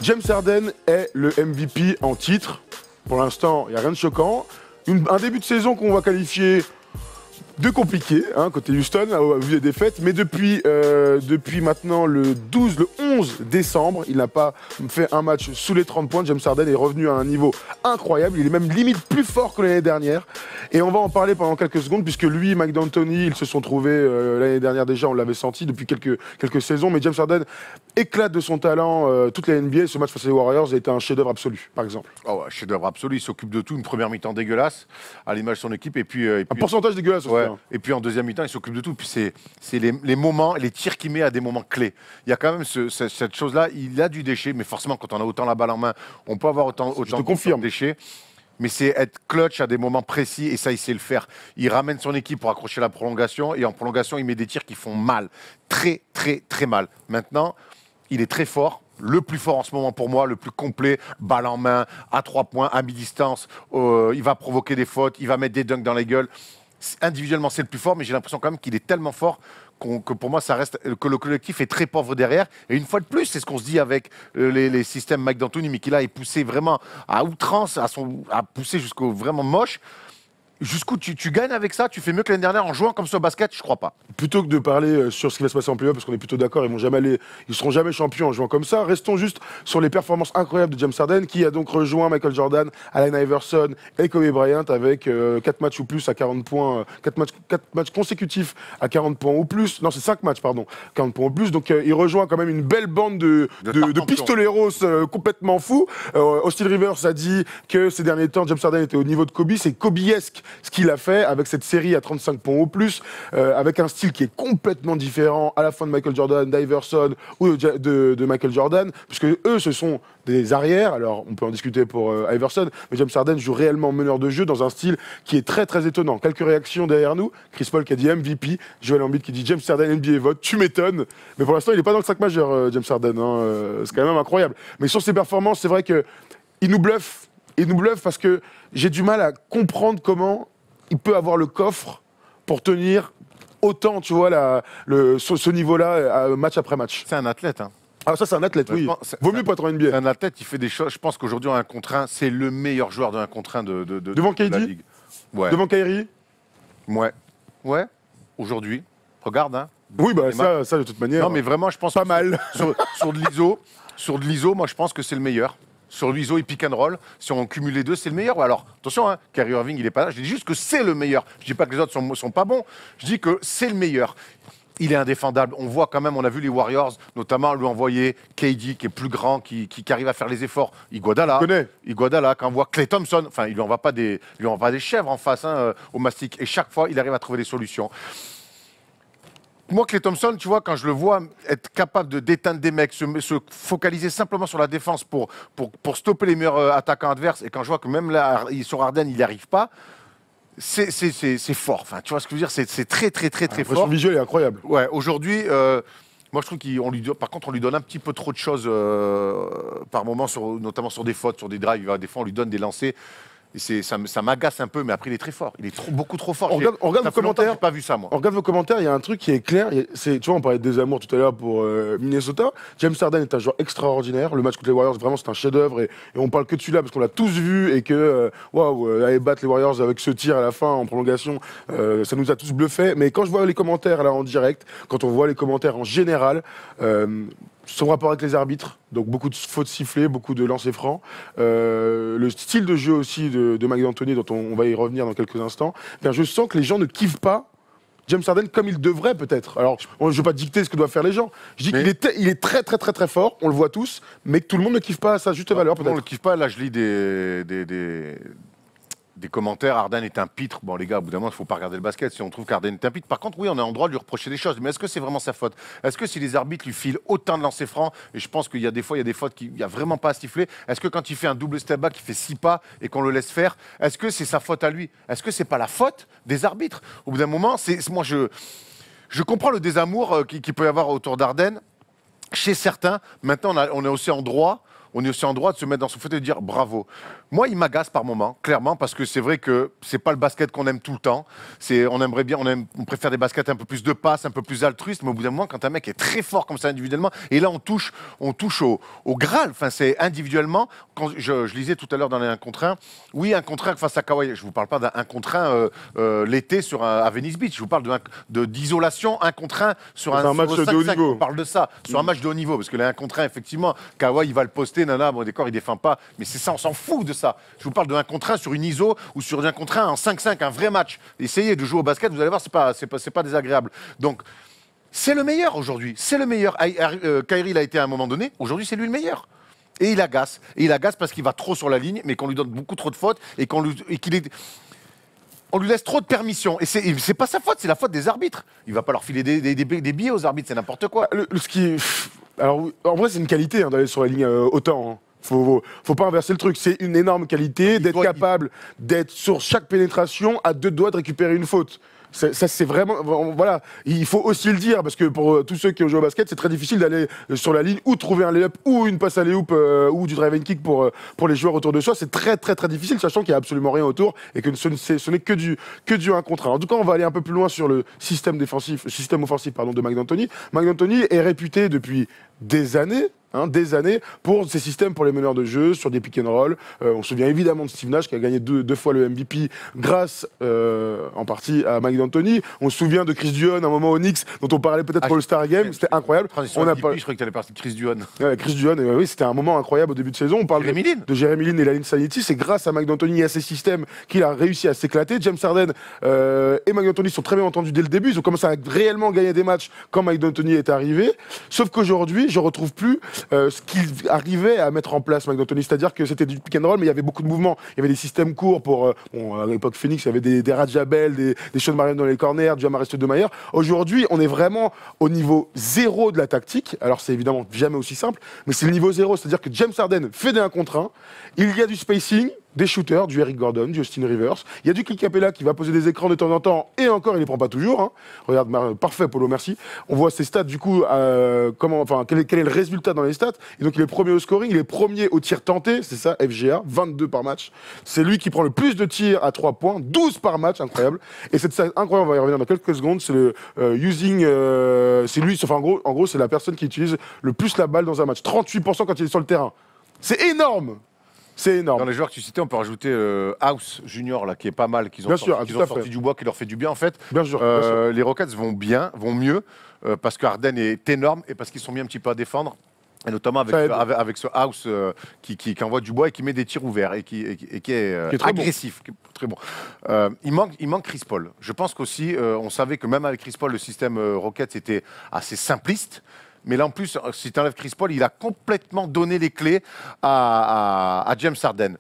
James Harden est le MVP en titre. Pour l'instant, il n'y a rien de choquant. Un début de saison qu'on va qualifier de compliqué, hein, côté Houston, vu les défaites. Mais depuis maintenant le 11 décembre, il n'a pas fait un match sous les 30 points. James Harden est revenu à un niveau incroyable. Il est même limite plus fort que l'année dernière. Et on va en parler pendant quelques secondes, puisque lui et Mike D'Antoni, ils se sont trouvés l'année dernière déjà, on l'avait senti depuis quelques saisons. Mais James Harden éclate de son talent toute la NBA. Ce match face aux Warriors a été un chef-d'œuvre absolu, par exemple. Oh, ouais, chef-d'œuvre absolu. Il s'occupe de tout. Une première mi-temps dégueulasse, à l'image de son équipe. Et puis, un pourcentage dégueulasse aussi. Ouais. Et puis en deuxième mi-temps, il s'occupe de tout. Puis c'est les moments, les tirs qu'il met à des moments clés. Il y a quand même cette chose-là. Il a du déchet, mais forcément, quand on a autant la balle en main, on peut avoir autant de déchets. Mais c'est être clutch à des moments précis, et ça, il sait le faire. Il ramène son équipe pour accrocher la prolongation, et en prolongation, il met des tirs qui font mal. Très, très, très mal. Maintenant, il est très fort. Le plus fort en ce moment pour moi, le plus complet, balle en main, à 3 points, à mi-distance. Il va provoquer des fautes, il va mettre des dunks dans les gueules. Individuellement, c'est le plus fort, mais j'ai l'impression quand même qu'il est tellement fort que pour moi, ça reste que le collectif est très pauvre derrière. Et une fois de plus, c'est ce qu'on se dit avec les systèmes Mike D'Antoni, mais qu'il a poussé vraiment à outrance, à pousser jusqu'au vraiment moche. Jusqu'où tu gagnes avec ça? Tu fais mieux que l'année dernière en jouant comme ça au basket? Je crois pas. Plutôt que de parler sur ce qui va se passer en playoff, parce qu'on est plutôt d'accord, ils seront jamais champions en jouant comme ça. Restons juste sur les performances incroyables de James Harden, qui a donc rejoint Michael Jordan, Allen Iverson et Kobe Bryant avec 4 matchs ou plus à 40 points, 4 matchs consécutifs à 40 points ou plus. Non, c'est 5 matchs, pardon, 40 points ou plus. Donc il rejoint quand même une belle bande de pistoleros complètement fous. Austin Rivers a dit que ces derniers temps, James Harden était au niveau de Kobe. C'est Kobe-esque ce qu'il a fait avec cette série à 35 points au plus, avec un style qui est complètement différent à la fois de Michael Jordan, d'Iverson ou de Michael Jordan, puisque eux, ce sont des arrières. Alors, on peut en discuter pour Iverson, mais James Harden joue réellement meneur de jeu dans un style qui est très, très étonnant. Quelques réactions derrière nous. Chris Paul qui a dit MVP, Joel Embiid qui dit James Harden NBA vote. Tu m'étonnes. Mais pour l'instant, il n'est pas dans le 5 majeur, James Harden. Hein. C'est quand même incroyable. Mais sur ses performances, c'est vrai qu'il nous bluffe. Il nous bluffe parce que j'ai du mal à comprendre comment il peut avoir le coffre pour tenir autant, tu vois, ce niveau-là, match après match. C'est un athlète, hein. Ah, ça, c'est un athlète, oui. Vaut mieux pas être en NBA. C'est un athlète, il fait des choses. Je pense qu'aujourd'hui, en 1 contre 1, c'est le meilleur joueur de 1 contre 1 devant de la KD? Ligue. Ouais. Devant Kyrie? Ouais. Ouais. Aujourd'hui. Regarde, hein. Oui, bah ça, de toute manière. Non, mais vraiment, je pense pas mal. Sur de l'ISO, moi, je pense que c'est le meilleur. Sur l'ISO et pick and roll, si on cumule les deux, c'est le meilleur. Alors, attention, hein, Kyrie Irving, il n'est pas là. Je dis juste que c'est le meilleur. Je ne dis pas que les autres sont pas bons. Je dis que c'est le meilleur. Il est indéfendable. On voit quand même, on a vu les Warriors, notamment lui envoyer KD, qui est plus grand, qui arrive à faire les efforts. Iguodala, quand on voit Klay Thompson, enfin, il lui envoie pas des chèvres en face, hein, au mastic. Et chaque fois, il arrive à trouver des solutions. Moi, Klay Thompson, tu vois, quand je le vois être capable de déteindre des mecs, se focaliser simplement sur la défense pour stopper les meilleurs attaquants adverses, et quand je vois que même là, sur Harden, il n'y arrive pas, c'est fort. Enfin, tu vois ce que je veux dire? C'est très, très, très, très fort. Son visuel est incroyable. Ouais, aujourd'hui, moi, je trouve par contre, on lui donne un petit peu trop de choses par moment, notamment sur des fautes, sur des drives. Des fois, on lui donne des lancers. Et ça m'agace un peu, mais après, il est très fort. Il est beaucoup trop fort. On regarde vos commentaires. J'ai pas vu ça, moi. On regarde vos commentaires, il y a un truc qui est clair. Tu vois, on parlait de désamour tout à l'heure pour Minnesota. James Harden est un joueur extraordinaire. Le match contre les Warriors, vraiment, c'est un chef-d'œuvre. Et on parle que de celui-là parce qu'on l'a tous vu et que, aller battre les Warriors avec ce tir à la fin en prolongation, ça nous a tous bluffé. Mais quand je vois les commentaires là en direct, quand on voit les commentaires en général, son rapport avec les arbitres, donc beaucoup de fautes sifflées, beaucoup de lancers francs. Le style de jeu aussi de Mike D'Antoni, dont on va y revenir dans quelques instants. Bien, je sens que les gens ne kiffent pas James Harden comme ils devraient peut-être. Alors, je ne veux pas dicter ce que doivent faire les gens. Je dis qu'il est très, très, très, très fort, on le voit tous, mais que tout le monde ne kiffe pas à sa juste valeur peut-être. On ne le kiffe pas, là je lis des commentaires, Harden est un pitre. Bon, les gars, au bout d'un moment, il ne faut pas regarder le basket si on trouve qu'Harden est un pitre. Par contre, oui, on a le droit de lui reprocher des choses. Mais est-ce que c'est vraiment sa faute? Est-ce que si les arbitres lui filent autant de lancers francs, et je pense qu'il y a des fois, il y a des fautes qu'il n'y a vraiment pas à siffler, est-ce que quand il fait un double step back, il fait 6 pas et qu'on le laisse faire, est-ce que c'est sa faute à lui? Est-ce que c'est pas la faute des arbitres? Au bout d'un moment, moi, je comprends le désamour qu'il peut y avoir autour d'Harden chez certains. Maintenant, on est aussi en droit. On est aussi en droit de se mettre dans son fauteuil et de dire bravo. Moi, il m'agace par moment, clairement, parce que c'est vrai que c'est pas le basket qu'on aime tout le temps. On aimerait bien, on préfère des baskets un peu plus de passes, un peu plus altruistes, mais au bout d'un moment, quand un mec est très fort comme ça individuellement, et là on touche au Graal. Enfin, c'est individuellement. Quand je lisais tout à l'heure dans les 1 contre 1, oui, 1 contre 1 face à Kawhi. Je vous parle pas d'un 1 contre 1 l'été à Venice Beach. Je vous parle d'isolation 1 contre 1 sur un match de haut niveau. On parle de ça, sur un match de haut niveau, parce que les 1 contre 1, effectivement, Kawhi il va le poster, nana, bon d'accord, il défend pas, mais c'est ça, on s'en fout de ça. Je vous parle de 1 contre 1 sur une ISO ou sur 1 contre 1 en 5-5, un vrai match. Essayez de jouer au basket, vous allez voir, c'est pas désagréable. Donc, c'est le meilleur aujourd'hui. C'est le meilleur. Kyrie l'a été à un moment donné. Aujourd'hui, c'est lui le meilleur. Et il agace. Et il agace parce qu'il va trop sur la ligne, mais qu'on lui donne beaucoup trop de fautes et on lui laisse trop de permissions. Et c'est pas sa faute, c'est la faute des arbitres. Il va pas leur filer des billets aux arbitres, c'est n'importe quoi. Alors, en vrai, c'est une qualité d'aller sur la ligne autant. Hein. Faut pas inverser le truc. C'est une énorme qualité d'être capable d'être sur chaque pénétration à 2 doigts de récupérer une faute. Ça, c'est vraiment. Voilà. Il faut aussi le dire, parce que pour tous ceux qui ont joué au basket, c'est très difficile d'aller sur la ligne ou trouver un lay-up ou une passe à lay-oop ou du drive and kick pour les joueurs autour de soi. C'est très, très, très difficile, sachant qu'il n'y a absolument rien autour et que ce n'est que du 1 contre 1. En tout cas, on va aller un peu plus loin sur le système offensif de Mike D'Antoni. Mike D'Antoni est réputé depuis des années pour ces systèmes pour les meneurs de jeu, sur des pick and roll. On se souvient évidemment de Steve Nash qui a gagné deux fois le MVP grâce en partie à Mike D'Antoni. On se souvient de Chris Duhon, un moment au Knicks, dont on parlait peut-être pour le Star Game. C'était incroyable. Je croyais que tu allais parler de Chris Duhon. Chris Duhon, oui, c'était un moment incroyable au début de saison. On parle de Jeremy Lin et la Insanity. C'est grâce à Mike D'Antoni et à ses systèmes qu'il a réussi à s'éclater. James Harden et Mike D'Antoni sont très bien entendus dès le début. Ils ont commencé à réellement gagner des matchs quand Mike D'Antoni est arrivé. Sauf qu'aujourd'hui, je retrouve plus ce qu'il arrivait à mettre en place, Mike D'Antoni. C'est-à-dire que c'était du pick and roll, mais il y avait beaucoup de mouvements. Il y avait des systèmes courts pour... à l'époque Phoenix, il y avait des Raja Bell, des Sean Marion dans les corners, du Amar'e Stoudemire. Aujourd'hui, on est vraiment au niveau zéro de la tactique. Alors, c'est évidemment jamais aussi simple, mais c'est le niveau zéro. C'est-à-dire que James Harden fait des 1 contre 1. Il y a du spacing, des shooters, du Eric Gordon, du Austin Rivers. Il y a du Clint Capella qui va poser des écrans de temps en temps, et encore, il les prend pas toujours. Hein. Regarde, parfait, Polo, merci. On voit ses stats, du coup, quel est le résultat dans les stats. Et donc, il est premier au scoring, il est premier au tir tenté, c'est ça, FGA, 22 par match. C'est lui qui prend le plus de tirs à 3 points, 12 par match, incroyable. Et cette stat incroyable, on va y revenir dans quelques secondes, c'est le c'est lui, enfin, en gros, c'est la personne qui utilise le plus la balle dans un match. 38% quand il est sur le terrain. C'est énorme! C'est énorme. Dans les joueurs que tu citais, on peut rajouter House Junior, là, qui est pas mal, qu'ils ont sorti du bois, qui leur fait du bien, en fait. Bien sûr. Les Rockets vont mieux, parce que Harden est énorme et parce qu'ils sont mis un petit peu à défendre. Et notamment avec ce House qui envoie du bois et qui met des tirs ouverts et qui est agressif. Bon. Qui est très bon. Il manque Chris Paul. Je pense qu'aussi, on savait que même avec Chris Paul, le système Rockets était assez simpliste. Mais là, en plus, si tu enlèves Chris Paul, il a complètement donné les clés à James Harden.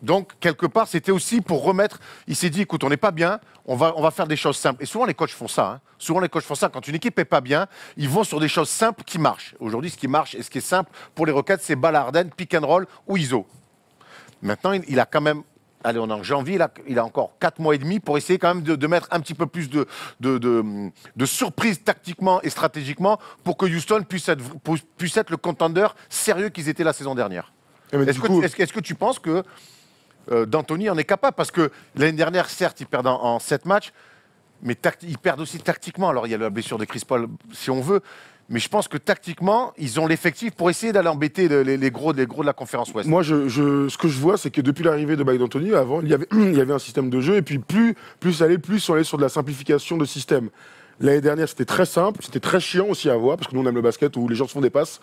Donc, quelque part, c'était aussi pour remettre... Il s'est dit, écoute, on n'est pas bien, on va faire des choses simples. Et souvent, les coachs font ça. Hein. Souvent, les coachs font ça. Quand une équipe n'est pas bien, ils vont sur des choses simples qui marchent. Aujourd'hui, ce qui marche et ce qui est simple pour les Rockets, c'est balle à Harden, pick and roll ou ISO. Maintenant, il a quand même... Allez, on est en janvier, il a encore 4 mois et demi pour essayer quand même de mettre un petit peu plus de surprise tactiquement et stratégiquement pour que Houston puisse être le contender sérieux qu'ils étaient la saison dernière. Est-ce que tu penses que D'Antoni en est capable? Parce que l'année dernière, certes, ils perdent en 7 matchs, mais ils perdent aussi tactiquement. Alors, il y a la blessure de Chris Paul, si on veut. Mais je pense que tactiquement, ils ont l'effectif pour essayer d'aller embêter les gros de la conférence Ouest. Moi, ce que je vois, c'est que depuis l'arrivée de Mike D'Antoni, avant, il y avait un système de jeu, et puis plus on allait sur de la simplification de système. L'année dernière, c'était très simple, c'était très chiant aussi à voir, parce que nous, on aime le basket où les gens se font des passes.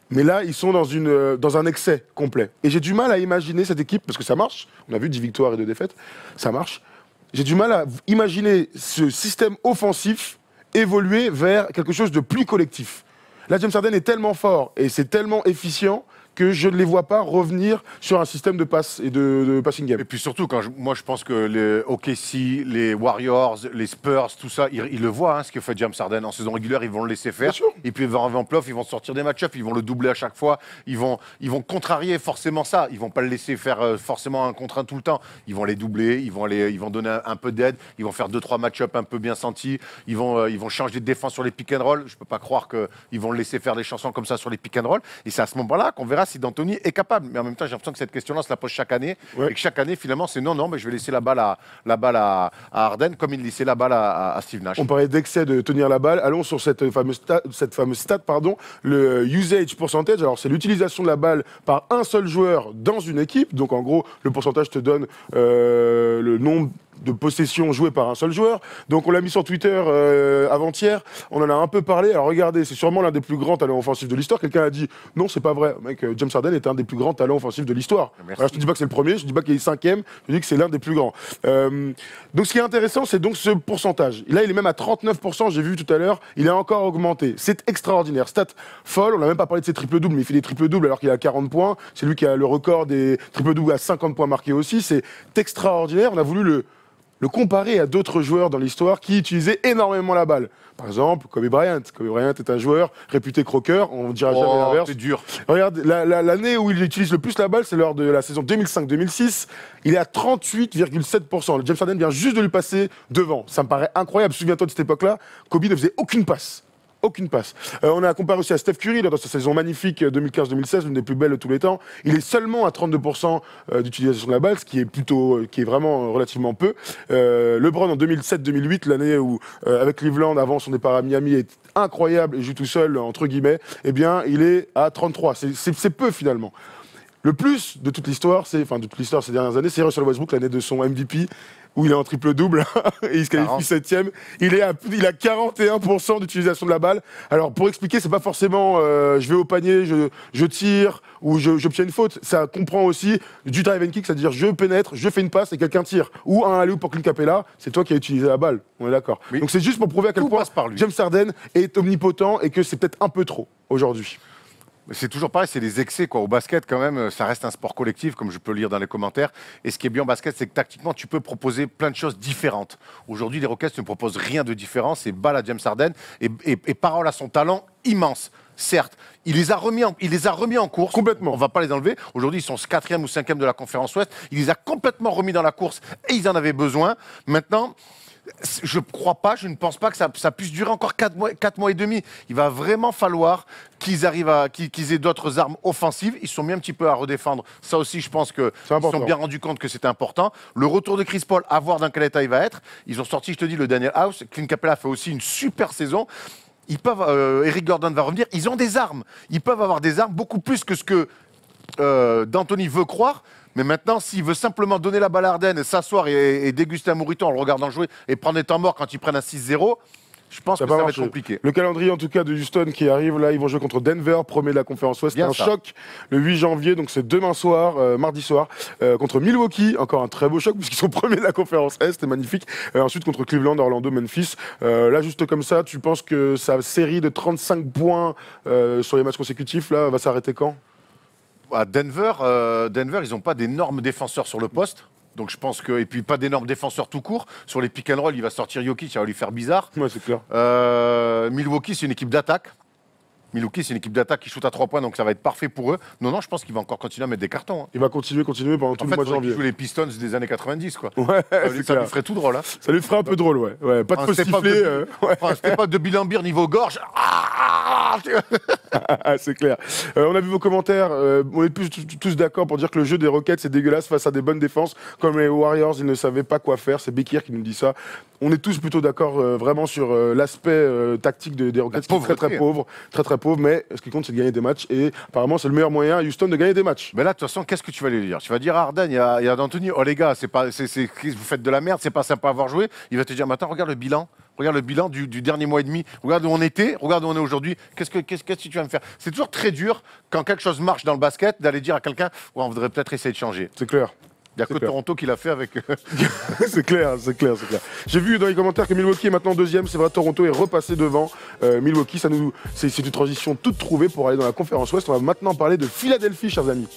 Mais là, ils sont dans un excès complet. Et j'ai du mal à imaginer cette équipe, parce que ça marche. On a vu 10 victoires et 2 défaites, ça marche. J'ai du mal à imaginer ce système offensif évoluer vers quelque chose de plus collectif. Là, James Harden est tellement fort et c'est tellement efficient que je ne les vois pas revenir sur un système de passe et de passing game. Et puis surtout, moi je pense que les OKC, les Warriors, les Spurs, tout ça, ils le voient, hein, ce que fait James Harden en saison régulière, ils vont le laisser faire. Et puis en playoff, ils vont sortir des match-ups, ils vont le doubler à chaque fois, ils vont contrarier forcément ça. Ils vont pas le laisser faire forcément un contre un tout le temps. Ils vont les doubler, ils vont donner un peu d'aide, ils vont faire 2-3 match-ups un peu bien sentis, ils vont changer de défense sur les pick and roll. Je peux pas croire qu'ils vont le laisser faire des chansons comme ça sur les pick and roll. Et c'est à ce moment-là qu'on verra verra si D'Antoni est capable. Mais en même temps, j'ai l'impression que cette question-là, on se la pose chaque année. Et que chaque année, finalement, c'est non, mais je vais laisser la balle à Harden comme il laissait la balle à Steve Nash. On parlait d'excès de tenir la balle. Allons sur cette fameuse stat, le usage percentage. Alors, c'est l'utilisation de la balle par un seul joueur dans une équipe. Donc, en gros, le pourcentage te donne le nombre de possessions jouées par un seul joueur. Donc on l'a mis sur Twitter avant-hier, on en a un peu parlé. Alors regardez, c'est sûrement l'un des plus grands talents offensifs de l'histoire. Quelqu'un a dit non, c'est pas vrai. Mec, James Harden est un des plus grands talents offensifs de l'histoire. Alors je te dis pas que c'est le premier, je te dis pas qu'il est cinquième, je dis que c'est l'un des plus grands. Donc ce qui est intéressant, c'est donc ce pourcentage. Là, il est même à 39%, j'ai vu tout à l'heure, il a encore augmenté. C'est extraordinaire. Stat folle, on n'a même pas parlé de ses triples-doubles, mais il fait des triples-doubles alors qu'il a 40 points. C'est lui qui a le record des triples-doubles à 50 points marqués aussi. C'est extraordinaire. On a voulu le comparer à d'autres joueurs dans l'histoire qui utilisaient énormément la balle. Par exemple, Kobe Bryant. Kobe Bryant est un joueur réputé croqueur, on ne dira jamais l'inverse. C'est dur. Regarde, l'année où il utilise le plus la balle, c'est lors de la saison 2005-2006. Il est à 38,7%. James Harden vient juste de lui passer devant. Ça me paraît incroyable. Souviens-toi de cette époque-là, Kobe ne faisait aucune passe. Aucune passe. On a comparé aussi à Steph Curry dans sa saison magnifique 2015-2016, l'une des plus belles de tous les temps. Il est seulement à 32% d'utilisation de la balle, ce qui est vraiment relativement peu. LeBron en 2007-2008, l'année où avec Cleveland avant son départ à Miami est incroyable et joue tout seul entre guillemets. Eh bien, il est à 33. C'est peu finalement. Le plus de toute l'histoire, ces dernières années, c'est Russell Westbrook, l'année de son MVP, où il est en triple-double, et il se qualifie 7e. Il a 41% d'utilisation de la balle. Alors, pour expliquer, c'est pas forcément je vais au panier, je tire, ou j'obtiens une faute. Ça comprend aussi du drive and kick, c'est-à-dire je pénètre, je fais une passe et quelqu'un tire. Ou un alley-oop pour Clint Capella, c'est toi qui as utilisé la balle. On est d'accord. Oui. Donc c'est juste pour prouver à quel point James Harden est omnipotent et que c'est peut-être un peu trop aujourd'hui. C'est toujours pareil, c'est des excès, quoi. Au basket, quand même, ça reste un sport collectif, comme je peux lire dans les commentaires. Et ce qui est bien au basket, c'est que tactiquement, tu peux proposer plein de choses différentes. Aujourd'hui, les Rockets ne proposent rien de différent. C'est balle à James Harden et parole à son talent immense. Certes, il les a remis en course. Complètement. On ne va pas les enlever. Aujourd'hui, ils sont 4e ou 5e de la conférence Ouest. Il les a complètement remis dans la course et ils en avaient besoin. Maintenant, je ne pense pas que ça puisse durer encore 4 mois et demi. Il va vraiment falloir qu'ils aient d'autres armes offensives. Ils sont mis un petit peu à redéfendre. Ça aussi, je pense qu'ils se sont bien rendus compte que c'était important. Le retour de Chris Paul, à voir dans quel état il va être. Ils ont sorti, je te dis, le Daniel House. Clint Capella fait aussi une super saison. Ils peuvent, Eric Gordon va revenir. Ils ont des armes. Ils peuvent avoir des armes beaucoup plus que ce que D'Antoni veut croire. Mais maintenant, s'il veut simplement donner la balle à Harden, s'asseoir et déguster un mojito en le regardant jouer et prendre des temps morts quand ils prennent un 6-0, je pense que ça va être compliqué. Le calendrier, en tout cas, de Houston qui arrive, là, ils vont jouer contre Denver, premier de la conférence Ouest. C'est un choc le 8 janvier, donc c'est demain soir, mardi soir, contre Milwaukee. Encore un très beau choc, puisqu'ils sont premiers de la conférence Est, c'est magnifique. Ensuite, contre Cleveland, Orlando, Memphis. Là, juste comme ça, tu penses que sa série de 35 points sur les matchs consécutifs, là, va s'arrêter quand ? À Denver, ils n'ont pas d'énormes défenseurs sur le poste. Donc je pense que. Et puis pas d'énormes défenseurs tout court. Sur les pick and roll, il va sortir Jokic, ça va lui faire bizarre. Ouais, c'est clair. Milwaukee, c'est une équipe d'attaque. Milwaukee, c'est une équipe d'attaque qui shoot à 3 points, donc ça va être parfait pour eux. Non, je pense qu'il va encore continuer à mettre des cartons. Hein. Il va continuer pendant tout le mois de janvier. Il joue les Pistons des années 90, quoi. Ouais, ça lui ferait tout drôle. Hein. Ça lui ferait un peu drôle, ouais. Pas de faux sifflet. C'était pas de Bill Beer niveau gorge. C'est clair. On a vu vos commentaires. On est tous d'accord pour dire que le jeu des Rockets, c'est dégueulasse face à des bonnes défenses. Comme les Warriors, ils ne savaient pas quoi faire. C'est Bekir qui nous dit ça. On est tous plutôt d'accord vraiment sur l'aspect tactique des Rockets, qui est très pauvre. Très pauvre, mais ce qui compte, c'est de gagner des matchs. Et apparemment, c'est le meilleur moyen à Houston de gagner des matchs. Mais là, de toute façon, qu'est-ce que tu vas lui dire? Tu vas dire à Harden, il y a D'Antoni, oh les gars, vous faites de la merde, c'est pas sympa à avoir joué. Il va te dire, maintenant, regarde le bilan. Regarde le bilan du dernier mois et demi. Regarde où on était, regarde où on est aujourd'hui. Qu'est-ce que tu vas me faire? C'est toujours très dur, quand quelque chose marche dans le basket, d'aller dire à quelqu'un, ouais, on voudrait peut-être essayer de changer. C'est clair. Il n'y a que Toronto qui l'a fait avec. C'est clair. J'ai vu dans les commentaires que Milwaukee est maintenant deuxième. C'est vrai, Toronto est repassé devant. Milwaukee, c'est une transition toute trouvée pour aller dans la conférence Ouest. On va maintenant parler de Philadelphie, chers amis.